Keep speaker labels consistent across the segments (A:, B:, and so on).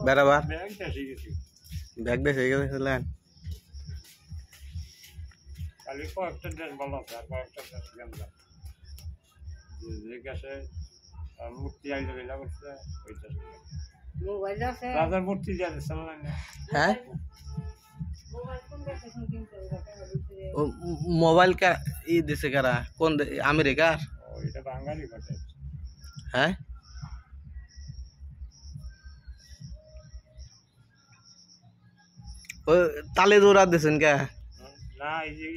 A: বেড়াবার
B: ব্যাগটা শিখেছি
A: ব্যাগ দিয়ে শিখে গেছিলেন
B: খালি কয়েকটা ড্রেস ভালো আছে আর কয়েকটা ড্রেস গেঞ্জা যে গ্যাসে মূর্তি আইলে বেলা করছে ওইটা
C: মোবাইল আছে
B: রাজার মূর্তি দিয়ে দিচ্ছে না
A: হ্যাঁ
C: মোবাইল কোন দেশে কিনতে হবে
A: ও মোবাইল কা ই দিছে কারা কোন আমেরিকার
B: ওইটা বাঙালি ঘটে
A: হ্যাঁ ও তালে দৌড়া দিছেন কে
B: না এই যে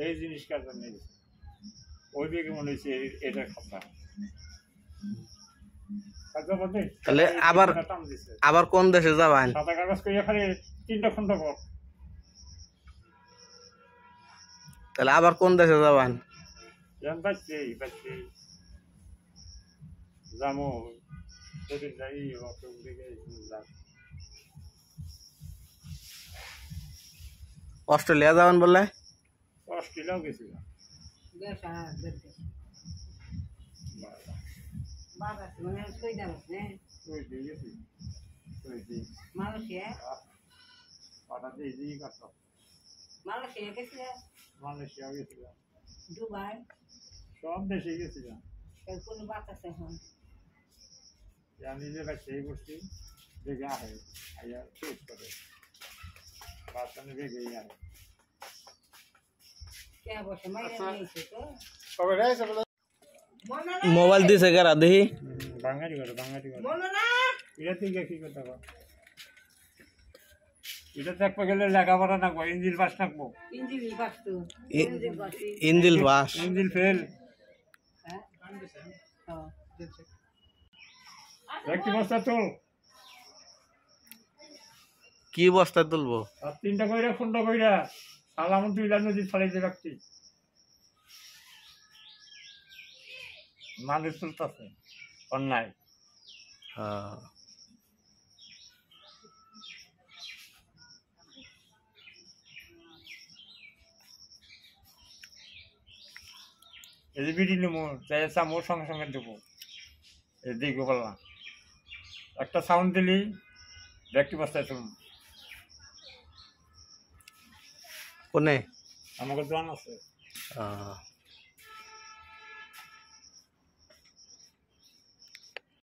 B: এই জিনিস কার জন্য ওই দিকে মনে হচ্ছে এটা খাতা
A: তাহলে আবার কোন দেশে যাবেন
B: সাদা কাগজ করে এখানে 3টা খন্ড কর
A: তাহলে আবার কোন দেশে যাবেন
B: বাচ্চে যাবো সেদিন যাই দিকে
A: অস্ট্রেলিয়া যাবেন বললে
B: অস্ট্রেলিয়াও গেছিলাম
C: দেশ আর দেশ বাবা মানে কই দাও না
B: ওই দিয়ে গেছি ওই দিয়ে
C: মালয়েশিয়া
B: পাটা দিয়ে দিয়ে কাটতো
C: মালয়েশিয়া গেছে
B: মালয়েশিয়া গেছিলাম
C: দুবাই
B: সব দেশে গেছিলাম
C: এর কোনো বাত আছে এখন
B: আমি যে সেই করছি দেখে আহে আইয়া শেষ করে বাচ্চানে বেগে আহে
C: কে বসে মাইরা নিয়েছে তো
B: কবে রাইছে বলে
A: মোবাইল দিছে কারা দেখি
B: বাঙালি করে
C: মনে না
B: এটা থেকে কি কথা বল এটা দেখতে গেলে লেখাপড়া না ইঞ্জিল পাস থাকবো
C: ইঞ্জিল বাস্তু
A: ইঞ্জিল বাস
B: ইঞ্জিল ফেল
C: হ্যাঁ হ্যাঁ
B: একটি বস্তা চল
A: কি বস্তা তুলবো
B: আর 3টা কইরা খুন্ড কইরা সালামন তুইলা নদী ফলাইতে রাখছি মানুষ তুলতেছে অন্যায়
A: হ্যাঁ
B: এই যে বিড়ি নেবো চাই চামোর সঙ্গে সঙ্গে দেবো এই দেখবো বললাম একটা সাউন্ড দিলি ব্যক্তি বস্তায় তুলব
A: কোনে
B: আমাকে দোয়ান আছে